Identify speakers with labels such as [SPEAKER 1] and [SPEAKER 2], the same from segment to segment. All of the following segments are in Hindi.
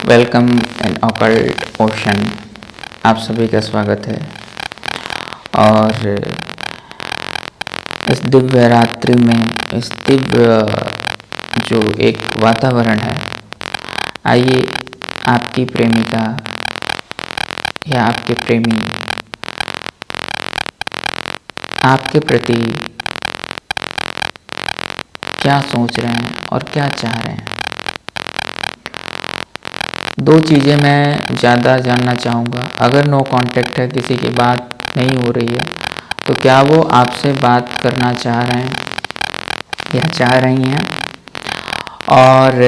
[SPEAKER 1] Welcome in occult ocean. आप सभी का स्वागत है। और इस दिव्य रात्रि में, इस दिव्य जो एक वातावरण है, आइए आपकी प्रेमिका या आपके प्रेमी आपके प्रति क्या सोच रहे हैं और क्या चाह रहे हैं। दो चीज़ें मैं ज़्यादा जानना चाहूँगा। अगर नो कांटेक्ट है, किसी की बात नहीं हो रही है, तो क्या वो आपसे बात करना चाह रहे हैं या चाह रही हैं, और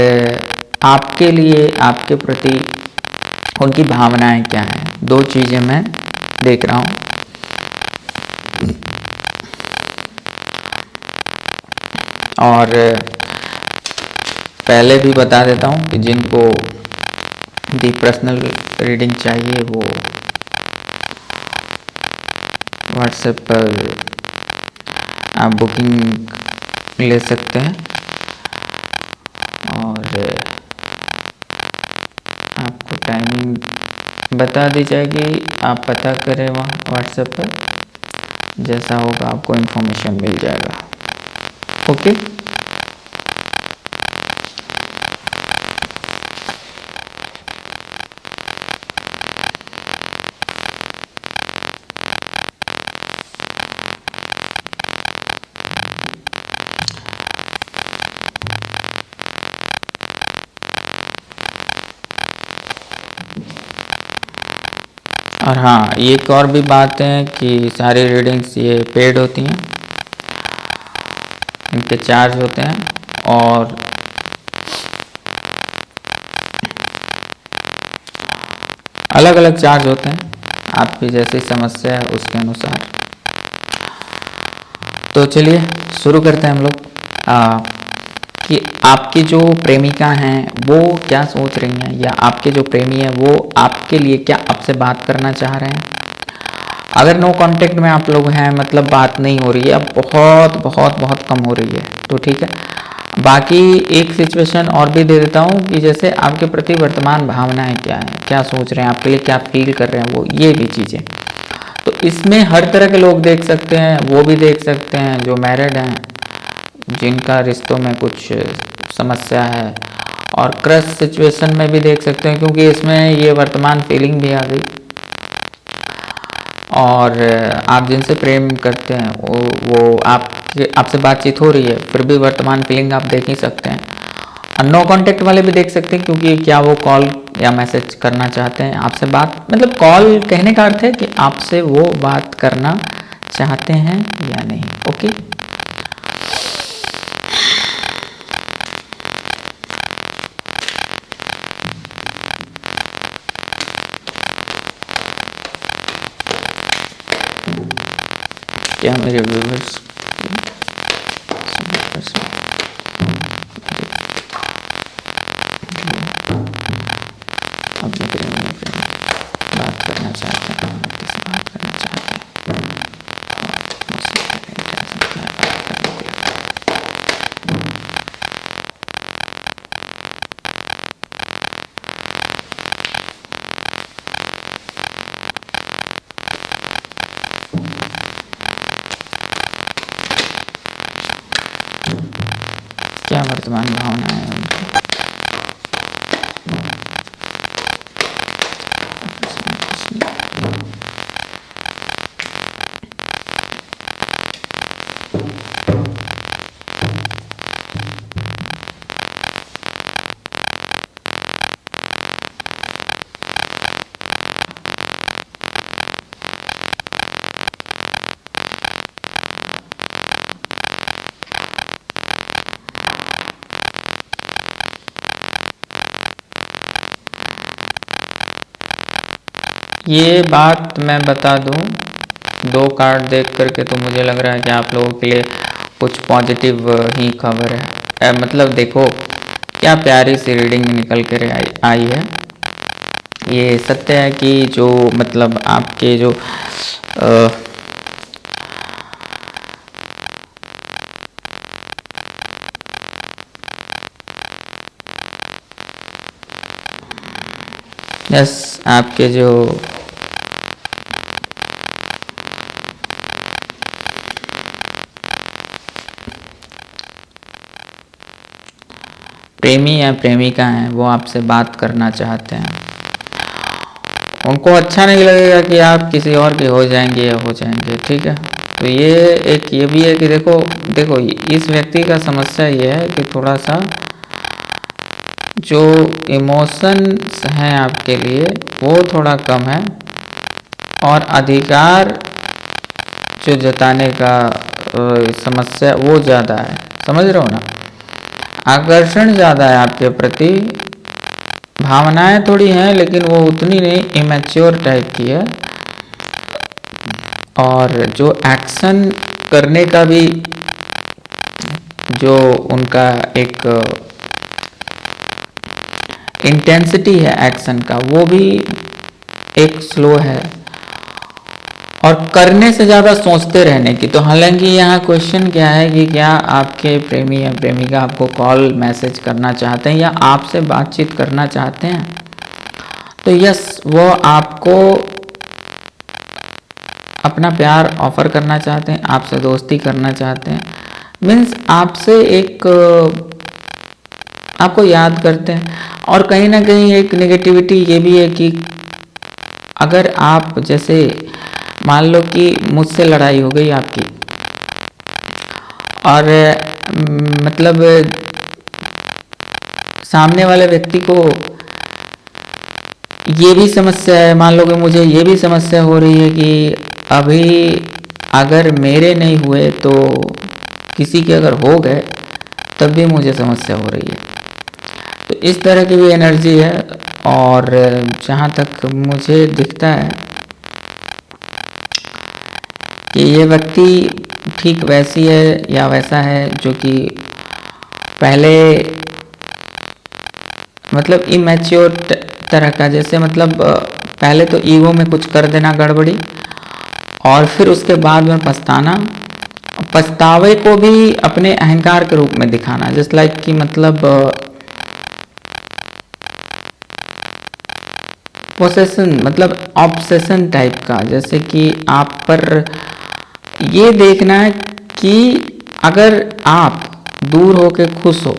[SPEAKER 1] आपके लिए, आपके प्रति उनकी भावनाएं क्या हैं। दो चीज़ें मैं देख रहा हूँ। और पहले भी बता देता हूँ कि जिनको दी पर्सनल रीडिंग चाहिए वो व्हाट्सएप पर आप बुकिंग ले सकते हैं। और आपको टाइमिंग बता दी जाएगी, आप पता करें वहाँ व्हाट्सएप पर, जैसा होगा आपको इन्फॉर्मेशन मिल जाएगा। ओके। और हाँ, एक और भी बात है कि सारी रीडिंग्स ये पेड होती हैं, इनके चार्ज होते हैं और अलग अलग चार्ज होते हैं, आपकी जैसी समस्या है उसके अनुसार। तो चलिए शुरू करते हैं हम लोग कि आपकी जो प्रेमिका हैं वो क्या सोच रही हैं, या आपके जो प्रेमी हैं वो आपके लिए क्या आपसे बात करना चाह रहे हैं। अगर नो कांटेक्ट में आप लोग हैं, मतलब बात नहीं हो रही है, अब बहुत बहुत बहुत कम हो रही है, तो ठीक है। बाकी एक सिचुएशन और भी दे देता हूँ कि जैसे आपके प्रति वर्तमान भावनाएं क्या हैं, क्या सोच रहे हैं, आपके लिए क्या फील कर रहे हैं वो, ये भी चीज़ें। तो इसमें हर तरह के लोग देख सकते हैं, वो भी देख सकते हैं जो मैरिड हैं, जिनका रिश्तों में कुछ समस्या है, और क्रश सिचुएशन में भी देख सकते हैं, क्योंकि इसमें ये वर्तमान फीलिंग भी आ गई। और आप जिनसे प्रेम करते हैं वो आपसे बातचीत हो रही है, फिर भी वर्तमान फीलिंग आप देख ही सकते हैं। और नो कांटेक्ट वाले भी देख सकते हैं, क्योंकि क्या वो कॉल या मैसेज करना चाहते हैं आपसे बात, मतलब कॉल कहने का अर्थ है कि आपसे वो बात करना चाहते हैं या नहीं। ओके। क्या मेरे व्यूअर्स अपने प्रेमी में बात करना चाहते हैं, किससे बात करना चाहते हैं, और मुझसे इंटेंशन क्या है बात करने के लिए। क्या वर्तमान भावना है उनकी। ये बात मैं बता दूं, दो कार्ड देख करके तो मुझे लग रहा है कि आप लोगों के लिए कुछ पॉजिटिव ही खबर है। मतलब देखो क्या प्यारी सी रीडिंग निकल कर आई है। ये सत्य है कि जो मतलब आपके जो यस, आपके जो प्रेमी या प्रेमिका हैं वो आपसे बात करना चाहते हैं। उनको अच्छा नहीं लगेगा कि आप किसी और के हो जाएंगे या हो जाएंगे, ठीक है। तो ये भी है कि देखो इस व्यक्ति का समस्या ये है कि थोड़ा सा जो इमोशंस हैं आपके लिए वो थोड़ा कम है, और अधिकार जो जताने का समस्या वो ज़्यादा है, समझ रहे हो ना। आकर्षण ज़्यादा है आपके प्रति, भावनाएं थोड़ी हैं लेकिन वो उतनी नहीं, इमेच्योर टाइप की है। और जो एक्शन करने का भी जो उनका एक इंटेंसिटी है एक्शन का, वो भी एक स्लो है, और करने से ज़्यादा सोचते रहने की। तो हालांकि यहाँ क्वेश्चन क्या है कि क्या आपके प्रेमी या प्रेमिका आपको कॉल मैसेज करना चाहते हैं या आपसे बातचीत करना चाहते हैं, तो यस, वो आपको अपना प्यार ऑफर करना चाहते हैं, आपसे दोस्ती करना चाहते हैं, मीन्स आपसे एक आपको याद करते हैं। और कहीं ना कहीं एक नेगेटिविटी ये भी है कि अगर आप जैसे मान लो कि मुझसे लड़ाई हो गई आपकी, और मतलब सामने वाले व्यक्ति को ये भी समस्या है, मान लो कि मुझे ये भी समस्या हो रही है कि अभी अगर मेरे नहीं हुए तो किसी के अगर हो गए तब भी मुझे समस्या हो रही है। तो इस तरह की भी एनर्जी है। और जहाँ तक मुझे दिखता है कि ये व्यक्ति ठीक वैसी है या वैसा है जो कि पहले मतलब इमैच्योर तरह का, जैसे मतलब पहले तो ईगो में कुछ कर देना गड़बड़ी, और फिर उसके बाद में पछतावे को भी अपने अहंकार के रूप में दिखाना, जस्ट लाइक कि मतलब पोसेशन, मतलब ऑब्सेशन टाइप का, जैसे कि आप पर ये देखना है कि अगर आप दूर होके खुश हो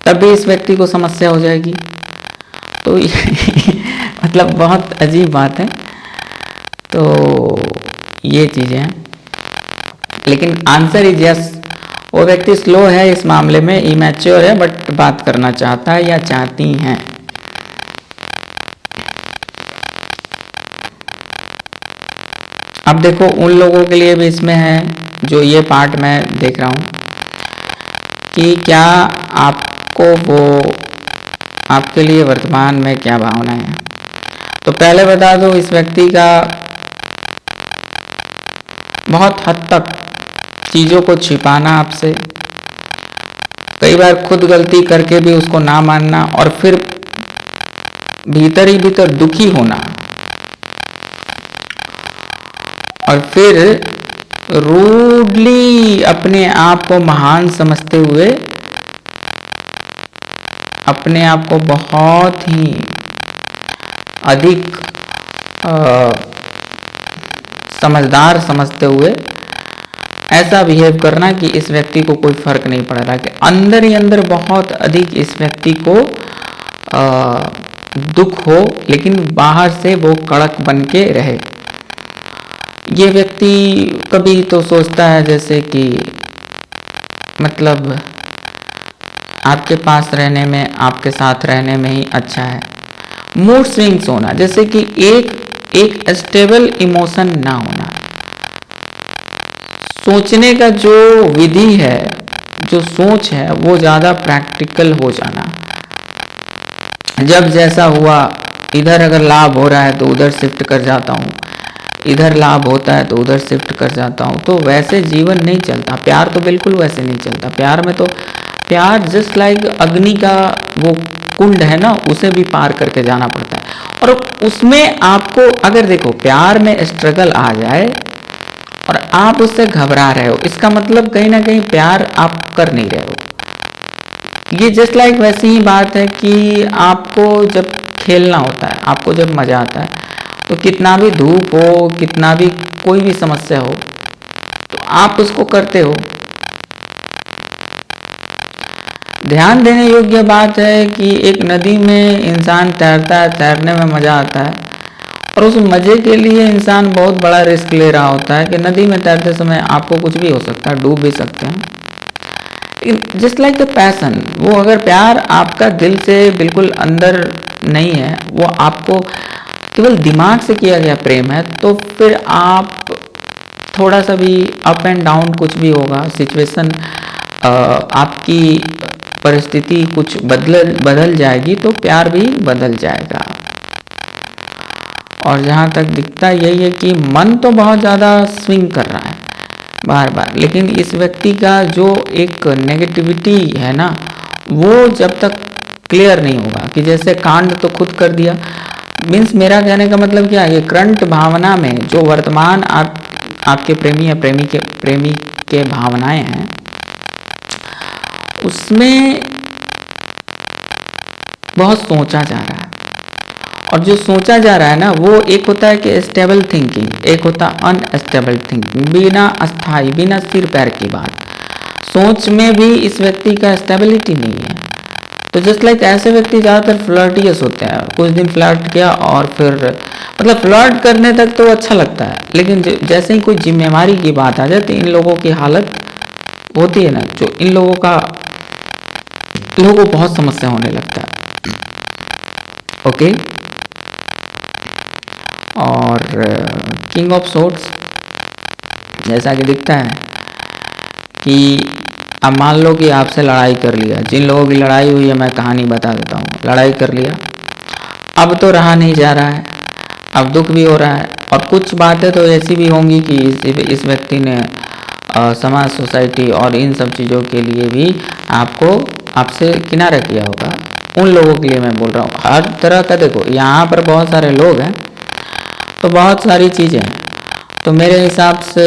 [SPEAKER 1] तब भी इस व्यक्ति को समस्या हो जाएगी। तो मतलब बहुत अजीब बात है। तो ये चीज़ें हैं, लेकिन आंसर इज यस, वो व्यक्ति स्लो है इस मामले में, इमैच्योर है, बट बात करना चाहता है या चाहती हैं। अब देखो उन लोगों के लिए भी इसमें है जो ये पार्ट मैं देख रहा हूँ कि क्या आपको वो आपके लिए वर्तमान में क्या भावनाएं हैं। तो पहले बता दो, इस व्यक्ति का बहुत हद तक चीज़ों को छिपाना आपसे, कई बार खुद गलती करके भी उसको ना मानना, और फिर भीतर ही भीतर दुखी होना, और फिर रूडली अपने आप को महान समझते हुए अपने आप को बहुत ही अधिक समझदार समझते हुए ऐसा बिहेव करना कि इस व्यक्ति को कोई फर्क नहीं पड़ रहा, कि अंदर ही अंदर बहुत अधिक इस व्यक्ति को दुख हो, लेकिन बाहर से वो कड़क बन के रहे। ये व्यक्ति कभी तो सोचता है जैसे कि मतलब आपके पास रहने में, आपके साथ रहने में ही अच्छा है। मूड स्विंग्स होना, जैसे कि एक स्टेबल इमोशन ना होना, सोचने का जो विधि है, जो सोच है, वो ज़्यादा प्रैक्टिकल हो जाना। जब जैसा हुआ, इधर अगर लाभ हो रहा है तो उधर शिफ्ट कर जाता हूँ, इधर लाभ होता है तो उधर शिफ्ट कर जाता हूँ। तो वैसे जीवन नहीं चलता, प्यार तो बिल्कुल वैसे नहीं चलता। प्यार में तो प्यार जस्ट लाइक अग्नि का वो कुंड है ना, उसे भी पार करके जाना पड़ता है। और उसमें आपको अगर देखो प्यार में स्ट्रगल आ जाए और आप उससे घबरा रहे हो, इसका मतलब कहीं ना कहीं प्यार आप कर नहीं रहे हो। ये जस्ट लाइक वैसी ही बात है कि आपको जब खेलना होता है, आपको जब मज़ा आता है तो कितना भी धूप हो, कितना भी कोई भी समस्या हो, तो आप उसको करते हो। ध्यान देने योग्य बात है कि एक नदी में इंसान तैरता है, तैरने में मज़ा आता है, और उस मज़े के लिए इंसान बहुत बड़ा रिस्क ले रहा होता है कि नदी में तैरते समय आपको कुछ भी हो सकता है, डूब भी सकते हैं। जस्ट लाइक द पैसन, वो अगर प्यार आपका दिल से बिल्कुल अंदर नहीं है, वो आपको केवल दिमाग से किया गया प्रेम है, तो फिर आप थोड़ा सा भी अप एंड डाउन कुछ भी होगा, सिचुएशन आपकी परिस्थिति कुछ बदल जाएगी, तो प्यार भी बदल जाएगा। और जहाँ तक दिखता यही है कि मन तो बहुत ज़्यादा स्विंग कर रहा है बार बार, लेकिन इस व्यक्ति का जो एक नेगेटिविटी है ना, वो जब तक क्लियर नहीं होगा कि जैसे कांड तो खुद कर दिया, मीन्स मेरा कहने का मतलब क्या है, ये करंट भावना में जो वर्तमान आपके प्रेमी या प्रेमी के भावनाएं हैं, उसमें बहुत सोचा जा रहा है, और जो सोचा जा रहा है ना, वो एक होता है कि स्टेबल थिंकिंग, एक होता है अनस्टेबल थिंकिंग, बिना अस्थाई, बिना सिर पैर की बात। सोच में भी इस व्यक्ति का स्टेबिलिटी नहीं है। तो जस्ट लाइक ऐसे व्यक्ति ज़्यादातर फ्लर्टियस होते हैं। कुछ दिन फ्लर्ट किया और फिर मतलब फ्लर्ट करने तक तो अच्छा लगता है, लेकिन जैसे ही कोई जिम्मेवारी की बात आ जाती है, इन लोगों की हालत होती है ना, जो इन लोगों को बहुत समस्या होने लगता है। ओके। और किंग ऑफ सोर्ड्स जैसा कि दिखता है कि अब मान लो कि आपसे लड़ाई कर लिया, जिन लोगों की लड़ाई हुई है मैं कहानी बता देता हूँ। लड़ाई कर लिया, अब तो रहा नहीं जा रहा है, अब दुख भी हो रहा है, और कुछ बातें तो ऐसी भी होंगी कि इस व्यक्ति ने समाज, सोसाइटी और इन सब चीज़ों के लिए भी आपसे किनारा किया होगा। उन लोगों के लिए मैं बोल रहा हूँ, हर तरह का। देखो यहाँ पर बहुत सारे लोग हैं, तो बहुत सारी चीज़ें हैं, तो मेरे हिसाब से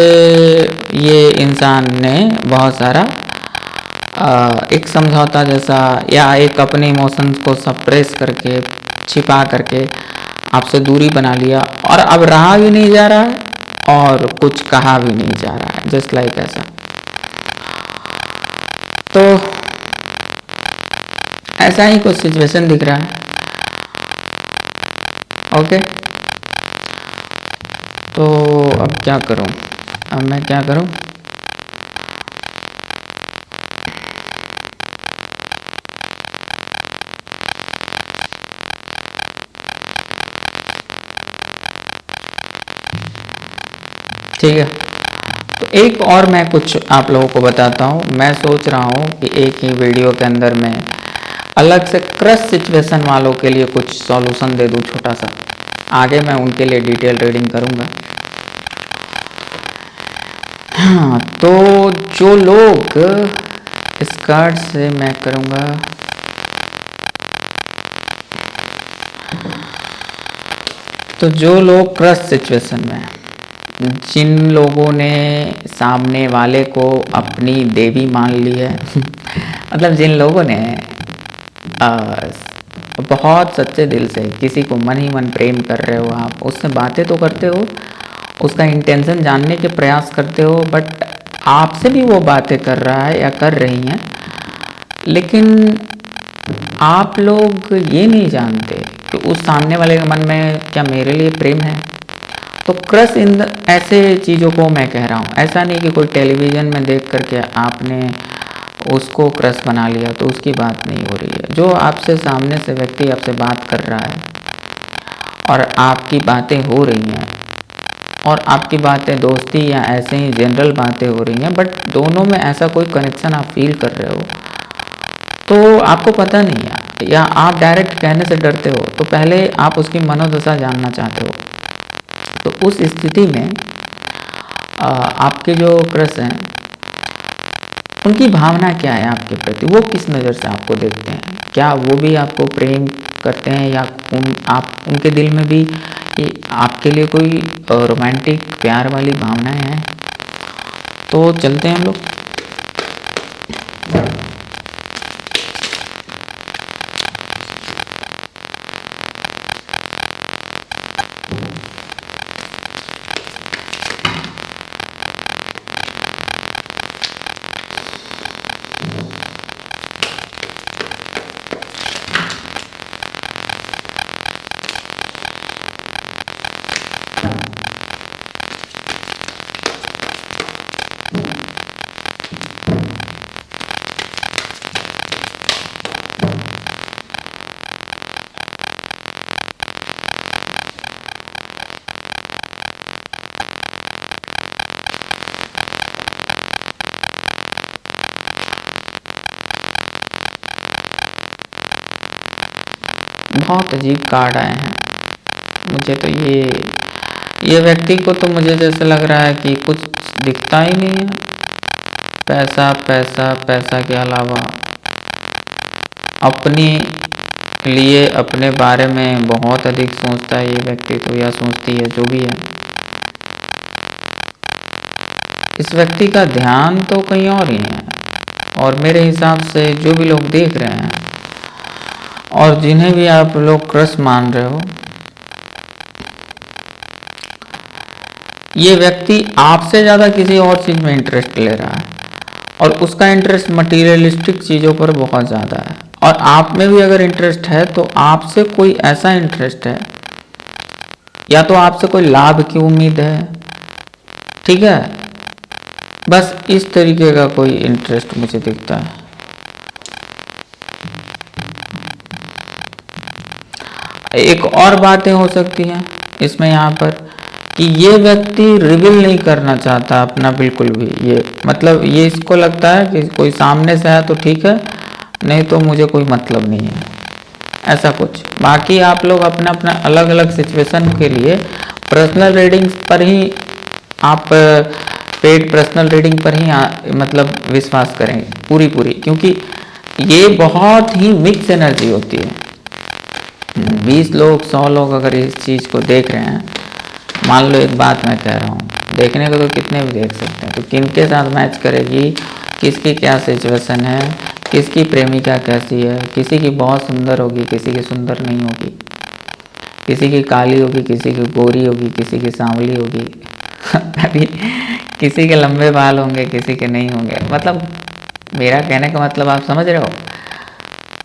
[SPEAKER 1] ये इंसान ने बहुत सारा एक समझौता जैसा, या एक अपने इमोशंस को सप्रेस करके, छिपा करके आपसे दूरी बना लिया, और अब रहा भी नहीं जा रहा है और कुछ कहा भी नहीं जा रहा है, जस्ट लाइक ऐसा। तो ऐसा ही कुछ सिचुएशन दिख रहा है। ओके, तो अब क्या करूं, अब मैं क्या करूं? ठीक है, तो एक और मैं कुछ आप लोगों को बताता हूँ। मैं सोच रहा हूँ कि एक ही वीडियो के अंदर मैं अलग से क्रश सिचुएशन वालों के लिए कुछ सॉल्यूशन दे दूँ छोटा सा। आगे मैं उनके लिए डिटेल रीडिंग करूँगा। हाँ, तो जो लोग इस कार्ड से मैं करूँगा, तो जो लोग क्रश सिचुएशन में, जिन लोगों ने सामने वाले को अपनी देवी मान ली है मतलब जिन लोगों ने बहुत सच्चे दिल से किसी को मन ही मन प्रेम कर रहे हो, आप उससे बातें तो करते हो, उसका इंटेंशन जानने के प्रयास करते हो, बट आपसे भी वो बातें कर रहा है या कर रही हैं, लेकिन आप लोग ये नहीं जानते कि उस सामने वाले के मन में क्या मेरे लिए प्रेम है। तो क्रश इन ऐसे चीज़ों को मैं कह रहा हूँ। ऐसा नहीं कि कोई टेलीविज़न में देख करके आपने उसको क्रश बना लिया, तो उसकी बात नहीं हो रही है। जो आपसे सामने से व्यक्ति आपसे बात कर रहा है और आपकी बातें हो रही हैं, और आपकी बातें दोस्ती या ऐसे ही जनरल बातें हो रही हैं, बट दोनों में ऐसा कोई कनेक्शन आप फील कर रहे हो, तो आपको पता नहीं है, या आप डायरेक्ट कहने से डरते हो, तो पहले आप उसकी मनोदशा जानना चाहते हो। तो उस स्थिति में आपके जो क्रश हैं, उनकी भावना क्या है आपके प्रति, वो किस नज़र से आपको देखते हैं, क्या वो भी आपको प्रेम करते हैं, या आप उनके दिल में भी आपके लिए कोई रोमांटिक प्यार वाली भावनाएं हैं। तो चलते हैं हम लोग। बहुत अजीब कार्ड आए हैं मुझे तो। ये व्यक्ति को तो मुझे जैसे लग रहा है कि कुछ दिखता ही नहीं है। पैसा पैसा पैसा के अलावा अपने लिए, अपने बारे में बहुत अधिक सोचता है ये व्यक्ति तो, या सोचती है, जो भी है। इस व्यक्ति का ध्यान तो कहीं और ही है। और मेरे हिसाब से जो भी लोग देख रहे हैं और जिन्हें भी आप लोग क्रश मान रहे हो, ये व्यक्ति आपसे ज़्यादा किसी और चीज़ में इंटरेस्ट ले रहा है और उसका इंटरेस्ट मटीरियलिस्टिक चीज़ों पर बहुत ज़्यादा है। और आप में भी अगर इंटरेस्ट है तो आपसे कोई ऐसा इंटरेस्ट है, या तो आपसे कोई लाभ की उम्मीद है, ठीक है, बस इस तरीके का कोई इंटरेस्ट मुझे दिखता है। एक और बातें हो सकती हैं इसमें यहाँ पर कि ये व्यक्ति रिवील नहीं करना चाहता अपना बिल्कुल भी। ये मतलब ये इसको लगता है कि कोई सामने से है तो ठीक है, नहीं तो मुझे कोई मतलब नहीं है, ऐसा कुछ। बाकी आप लोग अपना अपना अलग अलग सिचुएशन के लिए पर्सनल रीडिंग्स पर ही, आप पेड पर्सनल रीडिंग पर ही मतलब विश्वास करें पूरी, क्योंकि ये बहुत ही मिक्स एनर्जी होती है। 20 लोग 100 लोग अगर इस चीज़ को देख रहे हैं, मान लो एक बात मैं कह रहा हूँ, देखने को तो कितने भी देख सकते हैं, तो किनके साथ मैच करेगी, किसकी क्या सिचुएशन है, किसकी प्रेमिका कैसी है, किसी की बहुत सुंदर होगी, किसी की सुंदर नहीं होगी, किसी की काली होगी, किसी की गोरी होगी, किसी की सांवली होगी अभी किसी के लंबे बाल होंगे, किसी के नहीं होंगे। मतलब मेरा कहने का मतलब आप समझ रहे हो,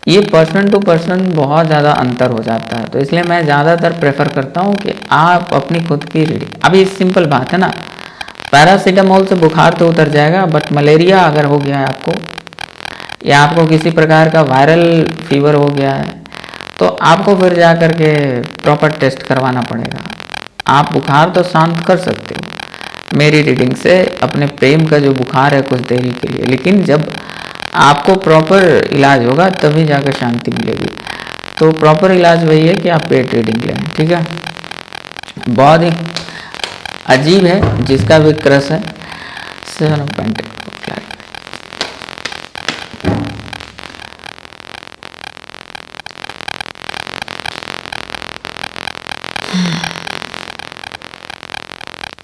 [SPEAKER 1] ये पर्सन टू पर्सन बहुत ज़्यादा अंतर हो जाता है। तो इसलिए मैं ज़्यादातर प्रेफर करता हूँ कि आप अपनी खुद की रीडिंग, अभी सिंपल बात है ना, पैरासीटामोल से बुखार तो उतर जाएगा, बट मलेरिया अगर हो गया है आपको, या आपको किसी प्रकार का वायरल फीवर हो गया है, तो आपको फिर जा कर के प्रॉपर टेस्ट करवाना पड़ेगा। आप बुखार तो शांत कर सकते हो मेरी रीडिंग से, अपने प्रेम का जो बुखार है कुछ देरी के लिए, लेकिन जब आपको प्रॉपर इलाज होगा तभी जाकर शांति मिलेगी। तो प्रॉपर इलाज वही है कि आप पेड रीडिंग लें, ठीक है। बहुत ही अजीब है, जिसका भी क्रश है 7 ऑफ पेंटिकल।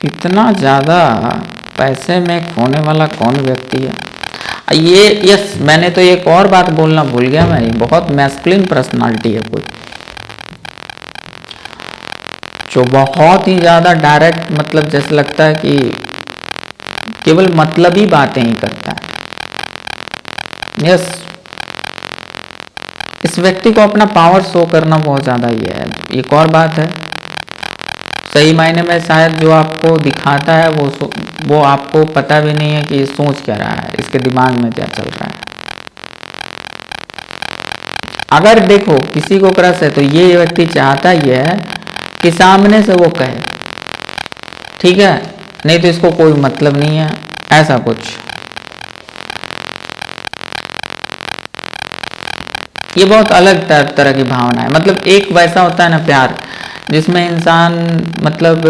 [SPEAKER 1] इतना ज़्यादा पैसे में खोने वाला कौन व्यक्ति है ये? यस, मैंने तो एक और बात बोलना भूल गया मैं, बहुत मैस्कुलिन पर्सनालिटी है कोई, जो बहुत ही ज़्यादा डायरेक्ट, मतलब जैसे लगता है कि केवल मतलबी बातें ही करता है। यस, इस व्यक्ति को अपना पावर शो करना बहुत ज़्यादा ही है। एक और बात है, सही मायने में शायद जो आपको दिखाता है वो आपको पता भी नहीं है कि ये सोच क्या रहा है, इसके दिमाग में क्या चल रहा है। अगर देखो किसी को क्रश है तो ये व्यक्ति चाहता ही है कि सामने से वो कहे, ठीक है, नहीं तो इसको कोई मतलब नहीं है, ऐसा कुछ। ये बहुत अलग तरह की भावना है। मतलब एक वैसा होता है ना प्यार, जिसमें इंसान मतलब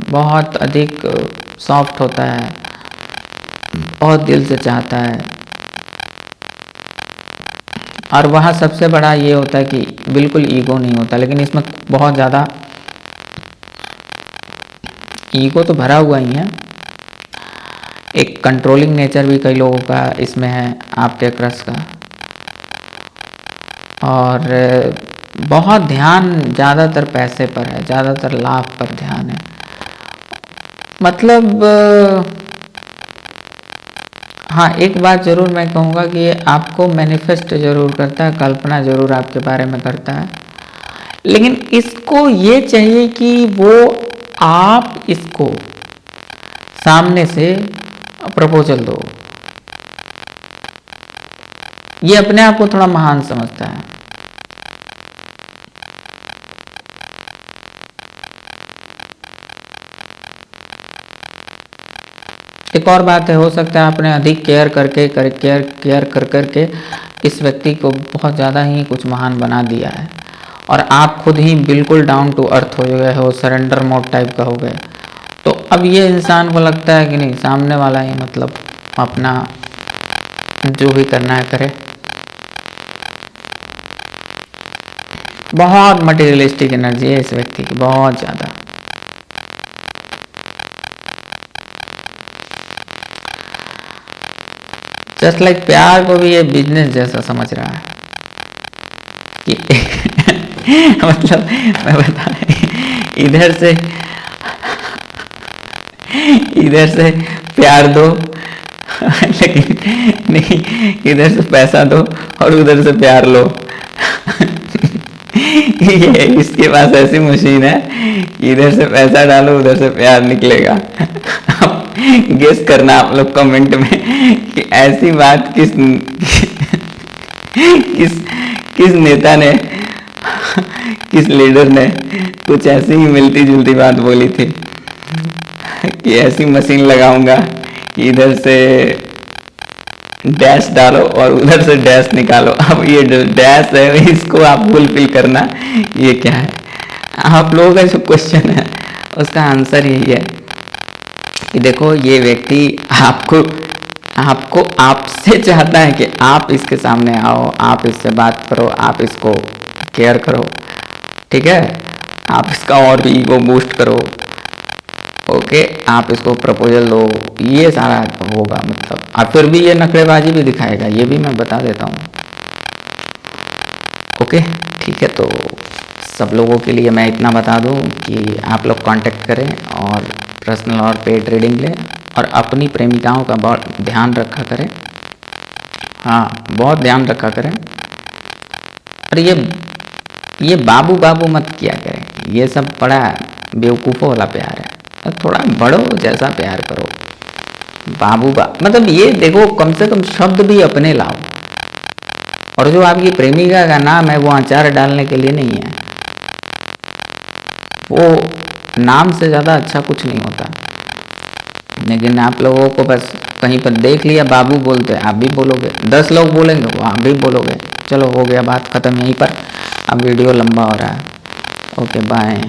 [SPEAKER 1] बहुत अधिक सॉफ्ट होता है, बहुत दिल से चाहता है, और वहाँ सबसे बड़ा ये होता है कि बिल्कुल ईगो नहीं होता, लेकिन इसमें बहुत ज़्यादा ईगो तो भरा हुआ ही है। एक कंट्रोलिंग नेचर भी कई लोगों का इसमें है आपके क्रश का, और बहुत ध्यान ज़्यादातर पैसे पर है, ज़्यादातर लाभ पर ध्यान है। मतलब हाँ, एक बात ज़रूर मैं कहूँगा कि ये आपको मैनिफेस्ट ज़रूर करता है, कल्पना ज़रूर आपके बारे में करता है, लेकिन इसको ये चाहिए कि वो आप इसको सामने से प्रपोजल दो। ये अपने आप को थोड़ा महान समझता है। एक और बात है, हो सकता है आपने अधिक केयर कर करके इस व्यक्ति को बहुत ज़्यादा ही कुछ महान बना दिया है, और आप खुद ही बिल्कुल डाउन टू अर्थ हो गए हो, सरेंडर मोड टाइप का हो गए, तो अब ये इंसान को लगता है कि नहीं, सामने वाला ही मतलब अपना जो भी करना है करे। बहुत मटेरियलिस्टिक एनर्जी है इस व्यक्ति की, बहुत ज़्यादा। जस्ट लाइक प्यार को भी ये बिजनेस जैसा समझ रहा है कि मतलब मैं बता, इधर से प्यार दो लेकिन नहीं, इधर से पैसा दो और उधर से प्यार लो। ये इसके पास ऐसी मशीन है, इधर से पैसा डालो उधर से प्यार निकलेगा। गेस करना आप लोग कमेंट में कि ऐसी बात किस किस किस नेता ने, किस लीडर ने कुछ ऐसी ही मिलती जुलती बात बोली थी कि ऐसी मशीन लगाऊंगा कि इधर से डैश डालो और उधर से डैश निकालो। अब ये जो डैश है इसको आप फुलफिल करना, ये क्या है? आप लोगों का जो क्वेश्चन है उसका आंसर यही है कि देखो, ये व्यक्ति आपको आपसे चाहता है कि आप इसके सामने आओ, आप इससे बात करो, आप इसको केयर करो, ठीक है, आप इसका और भी ईगो बूस्ट करो, ओके, आप इसको प्रपोजल दो, ये सारा होगा मतलब। और फिर भी ये नखरेबाजी भी दिखाएगा, ये भी मैं बता देता हूँ, ओके, ठीक है। तो सब लोगों के लिए मैं इतना बता दूँ कि आप लोग कांटेक्ट करें और पर्सनल और पेड रीडिंग लें और अपनी प्रेमिकाओं का बहुत ध्यान रखा करें, हाँ बहुत ध्यान रखा करें। और ये बाबू बाबू मत किया करें, ये सब बड़ा बेवकूफ़ों वाला प्यार है, तो थोड़ा बड़ों जैसा प्यार करो। मतलब ये देखो, कम से कम शब्द भी अपने लाओ। और जो आपकी प्रेमिका का नाम है वो अचार डालने के लिए नहीं है, वो नाम से ज़्यादा अच्छा कुछ नहीं होता। लेकिन आप लोगों को बस कहीं पर देख लिया बाबू बोलते, आप भी बोलोगे, 10 लोग बोलेंगे वो आप भी बोलोगे। चलो हो गया, बात ख़त्म यहीं पर, अब वीडियो लंबा हो रहा है। Okay bye.